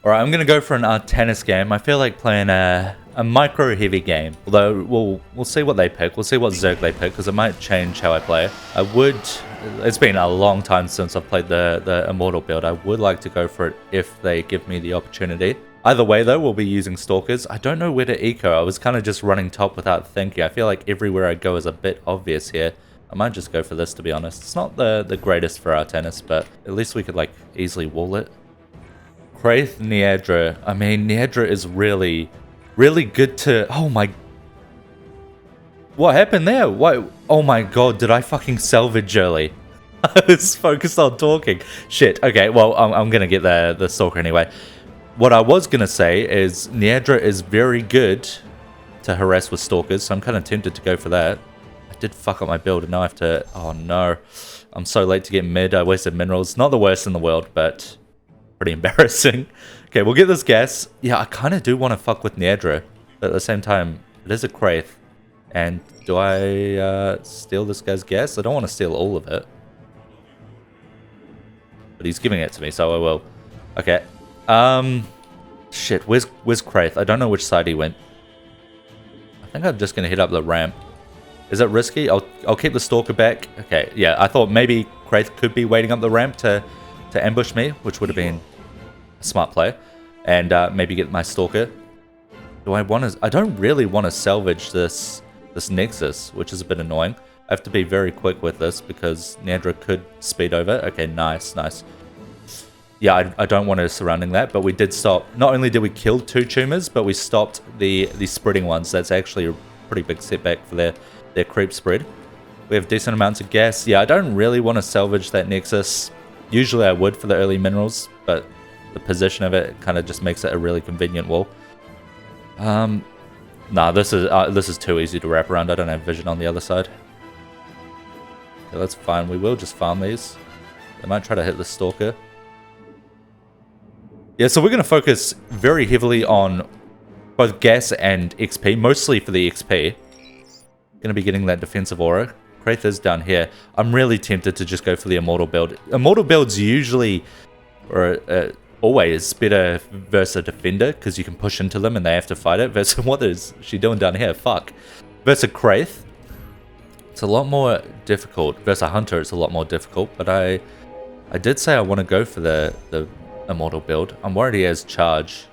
Alright, I'm gonna go for an Artanis game. I feel like playing a micro heavy game. Although we'll see what they pick. We'll see what Zerg they pick, because it might change how I play. It's been a long time since I've played the Immortal build. I would like to go for it if they give me the opportunity. Either way though, we'll be using Stalkers. I don't know where to eco. I was kind of just running top without thinking. I feel like everywhere I go is a bit obvious here. I might just go for this, to be honest. It's not the greatest for Artanis, but at least we could like easily wall it. Kraith Niedra. I mean, Niedra is really good to... Oh my... What happened there? What? Oh my god, did I fucking salvage early? I was focused on talking. Shit, okay, well, I'm gonna get the Stalker anyway. What I was gonna say is Niedra is very good to harass with Stalkers, so I'm kind of tempted to go for that. I did fuck up my build, and now I have to... Oh no. I'm so late to get mid. I wasted minerals. Not the worst in the world, but... pretty embarrassing. Okay, we'll get this gas. Yeah, I kind of do want to fuck with Niedra, but at the same time, it is a Kraith. And do I steal this guy's gas? I don't want to steal all of it. But he's giving it to me, so I will. Okay. Shit, where's Kraith? I don't know which side he went. I think I'm just going to hit up the ramp. Is it risky? I'll keep the Stalker back. Okay, yeah, I thought maybe Kraith could be waiting up the ramp to ambush me, which would have been a smart play, and maybe get my Stalker. I don't really want to salvage this Nexus, which is a bit annoying. I have to be very quick with this because Niedra could speed over. Okay, nice. Yeah, I don't want her surrounding that, but we did stop. Not only did we kill 2 tumors, but we stopped the spreading ones. That's actually a pretty big setback for their creep spread. We have decent amounts of gas. Yeah, I don't really want to salvage that Nexus. Usually I would for the early minerals, but the position of it kind of just makes it a really convenient wall. Nah, this is too easy to wrap around. I don't have vision on the other side. Okay, that's fine. We will just farm these. They might try to hit the Stalker. Yeah, so we're going to focus very heavily on both gas and XP, mostly for the XP. Going to be getting that defensive aura. Kraith is down here. I'm really tempted to just go for the Immortal build. Immortal builds usually, or always, better versus a defender, because you can push into them and they have to fight it. Versus, what is she doing down here? Fuck. Versus a Kraith, it's a lot more difficult. Versus a Hunter, it's a lot more difficult. But I did say I want to go for the Immortal build. I'm worried he has charge.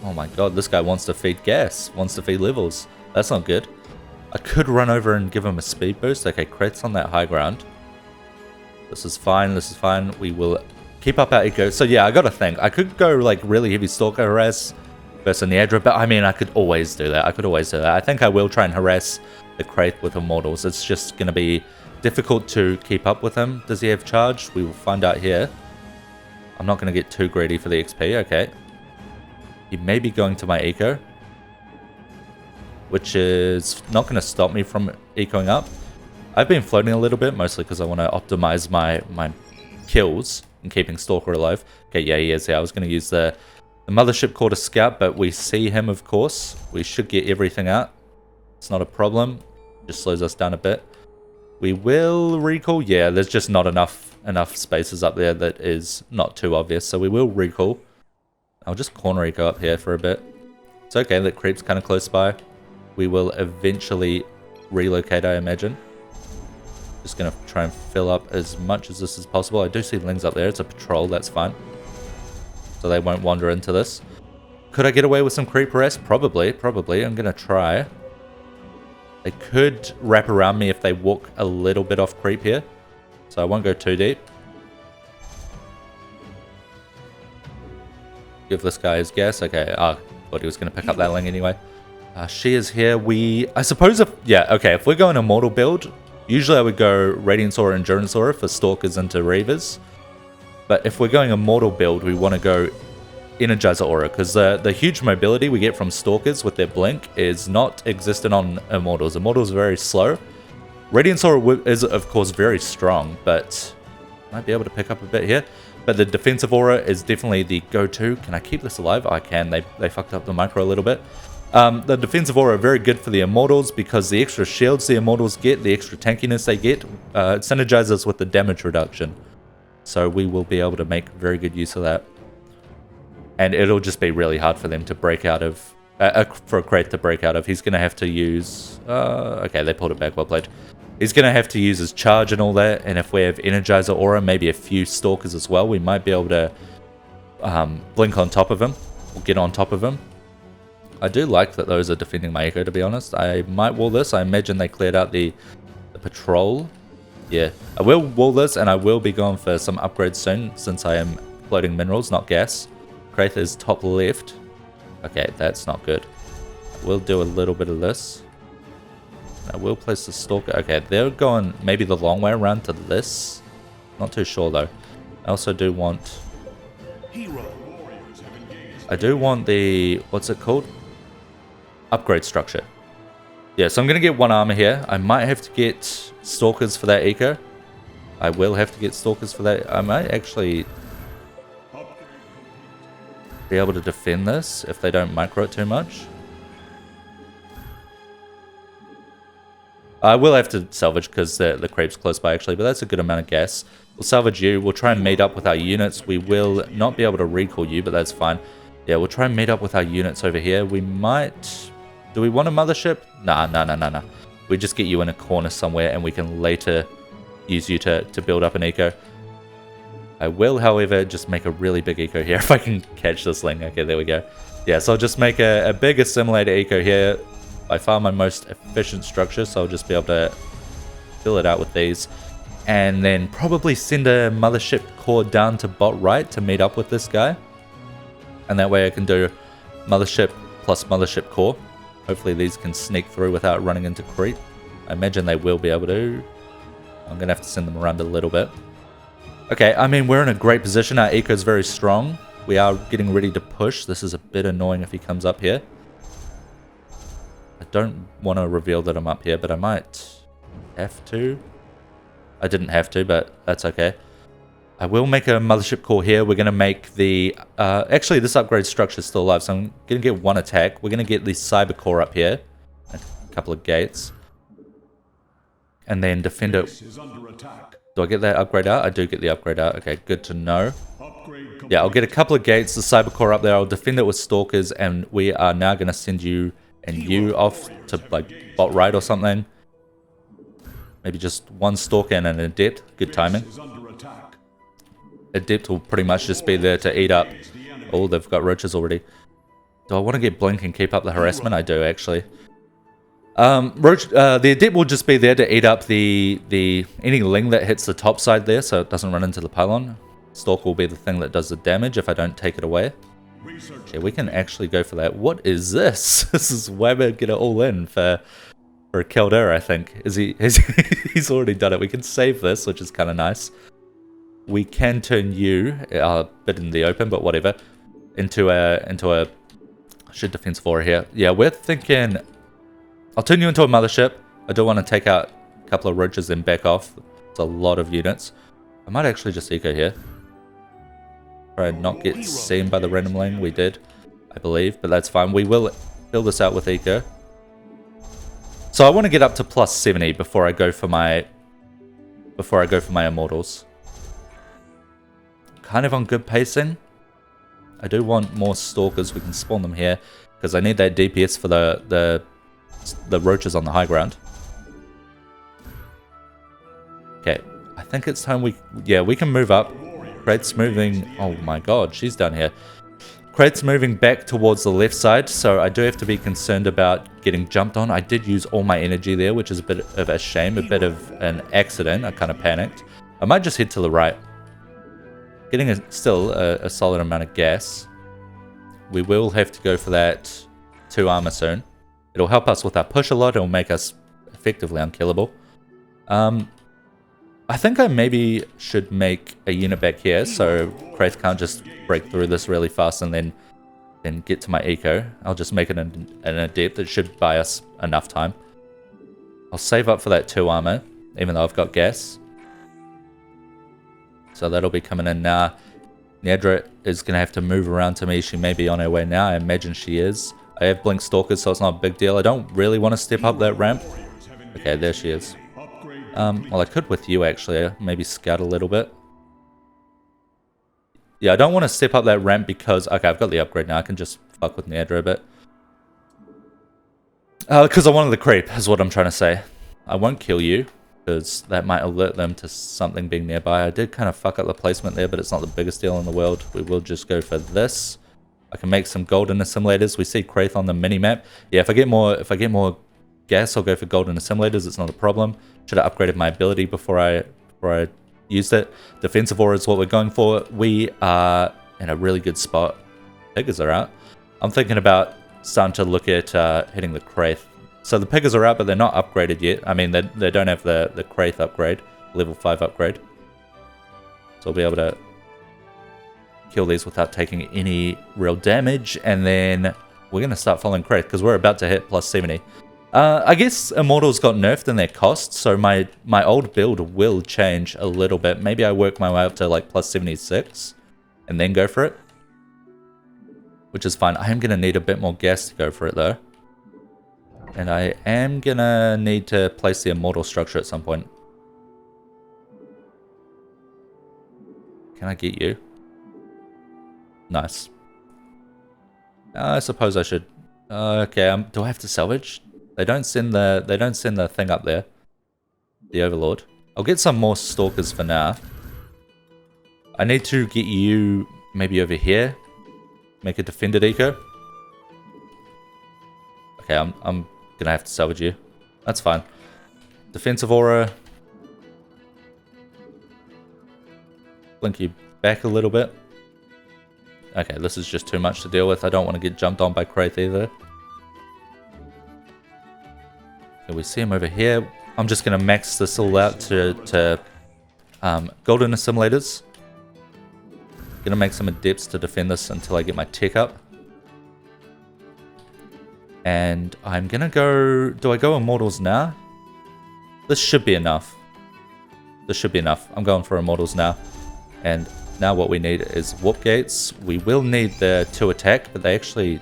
Oh my god, this guy wants to feed gas. Wants to feed levels. That's not good. I could run over and give him a speed boost. Okay, Kraith's on that high ground. This is fine, We will keep up our eco. So yeah, I gotta think. I could go like really heavy Stalker harass versus Niedra, but I mean, I could always do that. I think I will try and harass the Kraith with Immortals. It's just gonna be difficult to keep up with him. Does he have charge? We will find out here. I'm not gonna get too greedy for the XP, okay. He may be going to my eco, which is not going to stop me from ecoing up. I've been floating a little bit, mostly because I want to optimize my kills and keeping Stalker alive. Okay, yeah, he is here. I was going to use the Mothership Core to scout, but we see him, of course. We should get everything out. It's not a problem. Just slows us down a bit. We will recall. Yeah, there's just not enough spaces up there that is not too obvious, so we will recall. I'll just corner eco up here for a bit. It's okay, that creep's kind of close by. We will eventually relocate, I imagine. Just going to try and fill up as much as this is possible. I do see Lings up there. It's a patrol. That's fine. So they won't wander into this. Could I get away with some creep harass? Probably. I'm going to try. They could wrap around me if they walk a little bit off creep here. So I won't go too deep. Give this guy his gas. Okay, thought he was going to pick up that Ling anyway. She is here. I suppose if we're going Immortal build, usually I would go Radiance Aura, Endurance Aura for Stalkers into Reavers. But if we're going Immortal build, we want to go Energizer Aura, because the huge mobility we get from Stalkers with their blink is not existent on Immortals. Immortals are very slow. Radiance Aura is, of course, very strong, but might be able to pick up a bit here. But the defensive aura is definitely the go-to. Can I keep this alive? I can. They fucked up the micro a little bit. The defensive aura are very good for the Immortals because the extra shields the Immortals get, the extra tankiness they get, it synergizes with the damage reduction. So we will be able to make very good use of that. And it'll just be really hard for them to break out of, for a crate to break out of. He's going to have to use, okay, they pulled it back, well played. He's going to have to use his charge and all that, and if we have Energizer Aura, maybe a few Stalkers as well, we might be able to blink on top of him, or get on top of him. I do like that those are defending my eco, to be honest. I might wall this. I imagine they cleared out the patrol. Yeah, I will wall this, and I will be going for some upgrades soon, since I am floating minerals, not gas. Kraith is top left. Okay, that's not good. We'll do a little bit of this. I will place the Stalker. Okay, they're going maybe the long way around to this. Not too sure though. I also do want... I do want the... what's it called? Upgrade structure. Yeah, so I'm going to get one armor here. I might have to get Stalkers for that eco. I will have to get Stalkers for that. I might actually be able to defend this if they don't micro it too much. I will have to salvage because the creep's close by actually, but that's a good amount of gas. We'll salvage you. We'll try and meet up with our units. We will not be able to recall you, but that's fine. Yeah, we'll try and meet up with our units over here. We might... do we want a mothership? Nah. We just get you in a corner somewhere and we can later use you to build up an eco. I will, however, just make a really big eco here if I can catch this thing. Okay, there we go. Yeah, so I'll just make a big assimilator eco here. By far my most efficient structure, so I'll just be able to fill it out with these. And then probably send a mothership core down to bot right to meet up with this guy. And that way I can do mothership plus mothership core. Hopefully these can sneak through without running into creep. I imagine they will be able to. I'm going to have to send them around a little bit. Okay, I mean, we're in a great position. Our eco is very strong. We are getting ready to push. This is a bit annoying if he comes up here. I don't want to reveal that I'm up here, but I might have to. I didn't have to, but that's okay. I will make a mothership core here. We're going to make the... actually, this upgrade structure is still alive, so I'm going to get one attack. We're going to get the cyber core up here. A couple of gates. And then defend it. Do I get that upgrade out? I do get the upgrade out. Okay, good to know. Yeah, I'll get a couple of gates, the cyber core up there. I'll defend it with stalkers, and we are now going to send you and you off to like bot right or something. Maybe just one stalker and an adept. Good timing. Adept will pretty much just be there to eat up. Oh, they've got roaches already. Do I want to get blink and keep up the harassment? I do actually. The adept will just be there to eat up the any ling that hits the top side there, so it doesn't run into the pylon. Stalker will be the thing that does the damage if I don't take it away. Okay, we can actually go for that. What is this? This is why we get it all in for a Caldera, I think. He's already done it. We can save this, which is kind of nice. We can turn you a bit in the open, but whatever, into a should defense 4 here. Yeah, we're thinking I'll turn you into a mothership. I do want to take out a couple of roaches and back off. It's a lot of units. I might actually just eco here. Try and not get seen by the random lane. We did, I believe, but that's fine. We will fill this out with eco. So I want to get up to plus 70 before I go for my immortals. Kind of on good pacing. I do want more stalkers. We can spawn them here because I need that DPS for the roaches on the high ground. Okay, I think it's time we can move up. Krait's moving. Oh my god, she's down here. Krait's moving back towards the left side, so I do have to be concerned about getting jumped on. I did use all my energy there, which is a bit of a shame, a bit of an accident. I kind of panicked. I might just head to the right. Getting still a solid amount of gas. We will have to go for that 2 armor soon. It'll help us with our push a lot. It'll make us effectively unkillable. I think I maybe should make a unit back here so Kraith can't just break through this really fast and then get to my eco. I'll just make it an adept. It should buy us enough time. I'll save up for that 2 armor, even though I've got gas. So that'll be coming in now. Niedra is going to have to move around to me. She may be on her way now. I imagine she is. I have blink stalkers, so it's not a big deal. I don't really want to step up that ramp. Okay, there she is. Well, I could with you, actually. Maybe scout a little bit. Yeah, I don't want to step up that ramp because... Okay, I've got the upgrade now. I can just fuck with Nerdra a bit. Because I wanted the creep, is what I'm trying to say. I won't kill you, because that might alert them to something being nearby. I did kind of fuck up the placement there, but it's not the biggest deal in the world. We will just go for this. I can make some golden assimilators. We see Kraith on the mini-map. Yeah, if I get more gas, I'll go for golden assimilators. It's not a problem. Should have upgraded my ability before I used it. Defensive aura is what we're going for. We are in a really good spot. Piggers are out. I'm thinking about starting to look at hitting the Kraith. So the Piggers are out, but they're not upgraded yet. I mean, they don't have the Kraith upgrade, level 5 upgrade. So I'll be able to kill these without taking any real damage. And then we're going to start following Kraith because we're about to hit plus 70. I guess Immortals got nerfed in their cost, so my old build will change a little bit. Maybe I work my way up to like plus 76 and then go for it. Which is fine. I am going to need a bit more gas to go for it though. And I am going to need to place the Immortal structure at some point. Can I get you? Nice. I suppose I should. Okay, do I have to salvage? They don't send the thing up there. The Overlord. I'll get some more Stalkers for now. I need to get you maybe over here. Make a defended eco. Okay, I'm gonna have to salvage you. That's fine. Defensive aura. Blink you back a little bit. Okay, this is just too much to deal with. I don't want to get jumped on by Kraith either. Okay, we see him over here. I'm just gonna max this all out to golden assimilators. Gonna make some adepts to defend this until I get my tech up. And I'm gonna go... Do I go Immortals now? This should be enough. This should be enough. I'm going for Immortals now. And now what we need is Warp Gates. We will need the 2 attack, but they actually...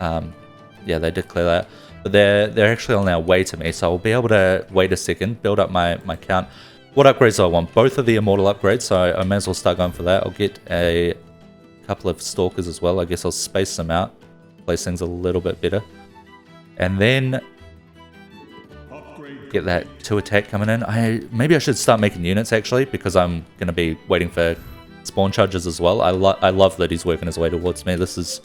yeah, they did clear that. But they're actually on their way to me, so I'll be able to wait a second, build up my count. What upgrades do I want? Both of the Immortal upgrades, so I may as well start going for that. I'll get a couple of Stalkers as well. I guess I'll space them out, place things a little bit better. And then get that 2 attack coming in. Maybe I should start making units actually, because I'm going to be waiting for spawn charges as well. I love that he's working his way towards me. This is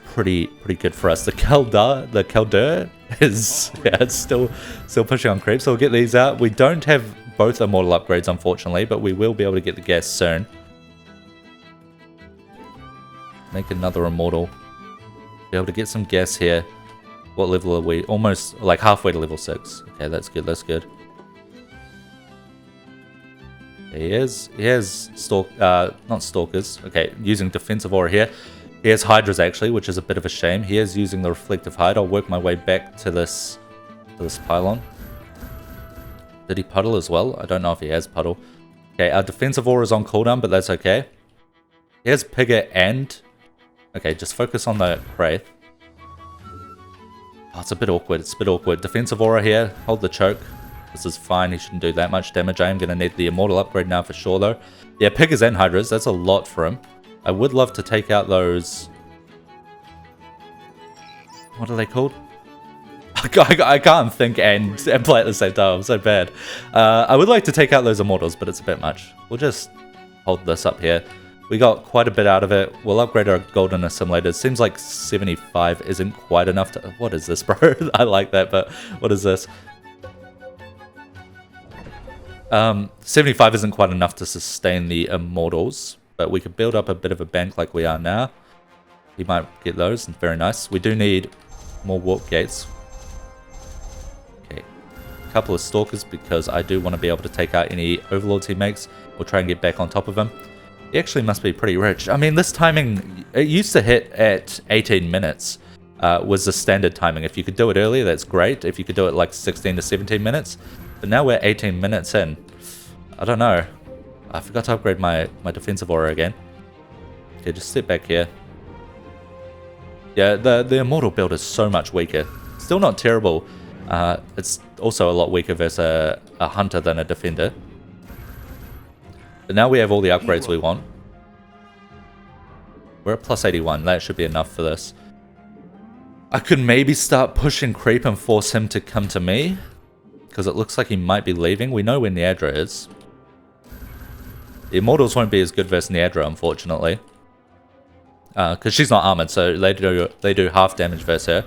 pretty good for us. The Keldur is it's still pushing on creep. So we'll get these out. We don't have both Immortal upgrades unfortunately, but we will be able to get the gas soon. Make another Immortal. Be able to get some gas here. What level are we? Almost like halfway to level 6. Okay, that's good. That's good. He has not Stalkers. Okay, using defensive aura here. He has Hydras actually, which is a bit of a shame. He is using the reflective hide. I'll work my way back to this pylon. Did he puddle as well? I don't know if he has puddle. Okay, our defensive aura is on cooldown, but that's okay. He has Pigger and... Okay, just focus on the Kraith. Oh, it's a bit awkward. It's a bit awkward. Defensive aura here. Hold the choke. This is fine. He shouldn't do that much damage. I am going to need the Immortal upgrade now for sure, though. Yeah, Piggers and Hydras. That's a lot for him. I would love to take out those... What are they called? I can't think and play at the same time. I'm so bad. I would like to take out those Immortals, but it's a bit much. We'll just hold this up here. We got quite a bit out of it. We'll upgrade our golden assimilators. Seems like 75 isn't quite enough to... What is this, bro? I like that, but what is this? 75 isn't quite enough to sustain the Immortals, but we could build up a bit of a bank like we are now. He might get those. Very nice. We do need more warp gates. Okay. A couple of Stalkers because I do want to be able to take out any Overlords he makes. We'll try and get back on top of him. He actually must be pretty rich. I mean, this timing, it used to hit at 18 minutes was the standard timing. If you could do it earlier, that's great. If you could do it like 16 to 17 minutes. But now we're 18 minutes in. I don't know. I forgot to upgrade my defensive aura again. Okay, just sit back here. Yeah, the Immortal build is so much weaker. Still not terrible. It's also a lot weaker versus a Hunter than a Defender. But now we have all the upgrades we want. We're at plus 81. That should be enough for this. I could maybe start pushing creep and force him to come to me, because it looks like he might be leaving. We know where Niadra is. The Immortals won't be as good versus Niadra, unfortunately. Because she's not armored, so they do half damage versus her.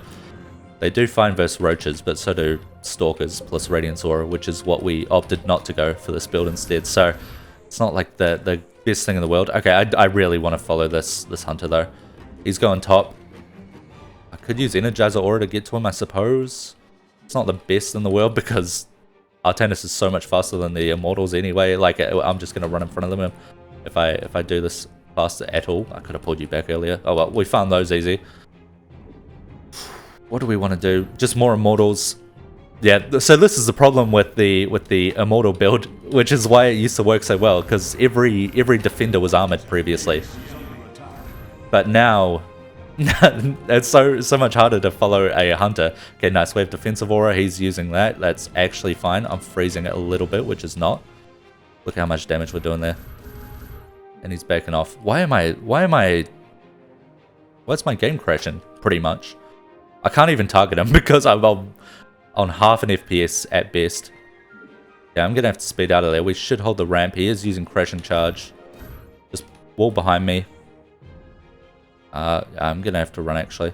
They do fine versus Roaches, but so do Stalkers plus Radiance Aura, which is what we opted not to go for this build instead. So it's not like the best thing in the world. Okay, I really want to follow this Hunter though. He's going top. I could use Energizer Aura to get to him, I suppose. It's not the best in the world because Artanis is so much faster than the Immortals anyway. Like, I'm just going to run in front of them if I do this faster at all. I could have pulled you back earlier. Oh well, we found those easy. What do we want to do? Just more Immortals. Yeah, so this is the problem with the Immortal build, which is why it used to work so well, because every defender was armored previously. But now it's so much harder to follow a Hunter. Okay, nice. We have Defensive Aura. He's using that. That's actually fine. I'm freezing it a little bit, which is not. Look how much damage we're doing there. And he's backing off. Why's my game crashing, pretty much? I can't even target him because I'm on half an FPS at best. Yeah, I'm going to have to speed out of there. We should hold the ramp. He is using Crashing Charge. Just wall behind me. I'm going to have to run, actually.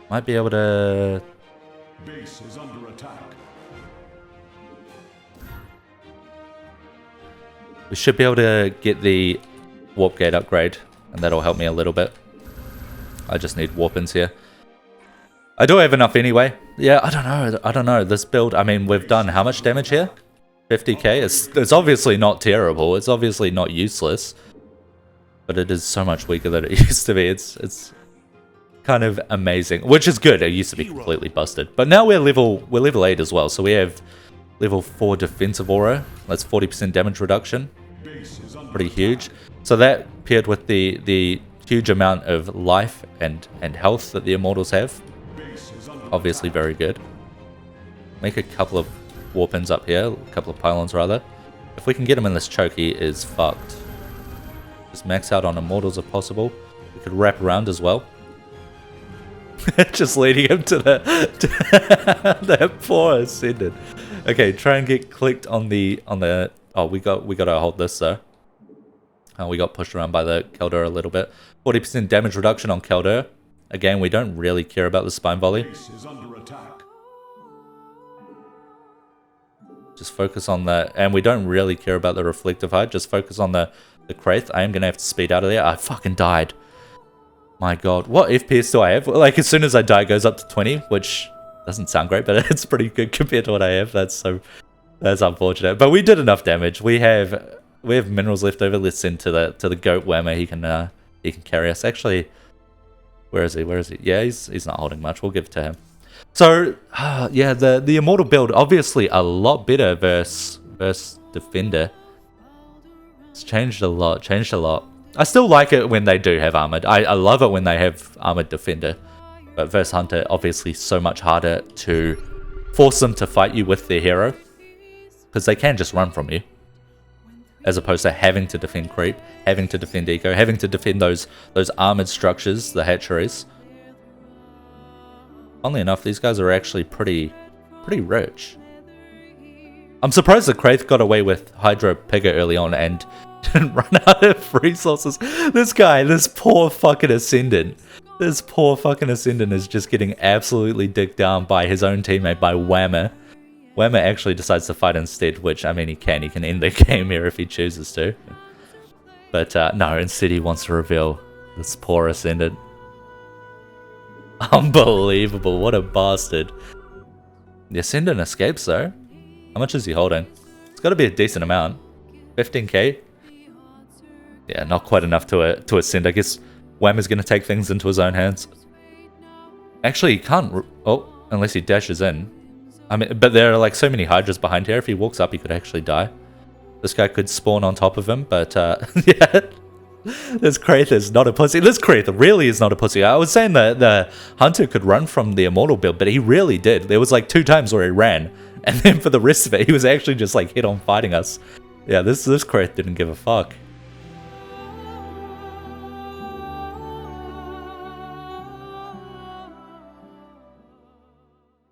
Might be able to... Base is under attack. We should be able to get the Warp Gate upgrade, and that'll help me a little bit. I just need Warp-ins here. I do have enough anyway. Yeah, I don't know. This build, I mean, we've done how much damage here? 50k? It's obviously not terrible. It's obviously not useless. But it is so much weaker than it used to be. It's kind of amazing. Which is good. It used to be completely busted. But now we're level 8 as well. So we have level 4 Defensive Aura. That's 40% damage reduction. Pretty huge. So that paired with the huge amount of life and health that the Immortals have. Obviously very good. Make a couple of Warpins up here. A couple of Pylons rather. If we can get him in this choke, he is fucked. Just max out on Immortals if possible. We could wrap around as well. Just leading him to that poor Ascendant. Okay, try and get clicked on the oh, we got to hold this though. We got pushed around by the Keldur a little bit. 40% damage reduction on Keldur. Again, we don't really care about the Spine Volley. Just focus on that, and we don't really care about the Reflective Hide. Just focus on the Kraith. I am going to have to speed out of there. I fucking died. My god. What FPS do I have? Like, as soon as I die, it goes up to 20, which doesn't sound great, but it's pretty good compared to what I have. That's unfortunate. But we did enough damage. We have minerals left over. Let's send to the goat whammer. He can carry us. Actually, where is he? Yeah, he's not holding much. We'll give it to him. So, yeah, the Immortal build, obviously a lot better versus Defender. It's changed a lot. I still like it when they do have Armored. I love it when they have Armored Defender. But versus Hunter, obviously so much harder to force them to fight you with their hero. Because they can just run from you. As opposed to having to defend creep, having to defend eco, having to defend those armored structures, the hatcheries. Funnily enough, these guys are actually pretty rich. I'm surprised the Kraith got away with Hydro Pigger early on and didn't run out of resources. This poor fucking Ascendant. This poor fucking Ascendant is just getting absolutely dicked down by his own teammate, by Whammer. Whammer actually decides to fight instead, which, I mean, he can end the game here if he chooses to. But no, instead he wants to reveal this poor Ascendant. Unbelievable, what a bastard. The Ascendant escapes though. How much is he holding? It's got to be a decent amount. 15k? Yeah, not quite enough to ascend. I guess Whammer's going to take things into his own hands. Actually, he can't... Oh, unless he dashes in. I mean, but there are like so many Hydras behind here. If he walks up, he could actually die. This guy could spawn on top of him, but yeah. This Kraith is not a pussy. This Kraith really is not a pussy. I was saying that the Hunter could run from the Immortal build, but he really did. There was like 2 times where he ran, and then for the rest of it, he was actually just like head on fighting us. Yeah, this Kraith didn't give a fuck.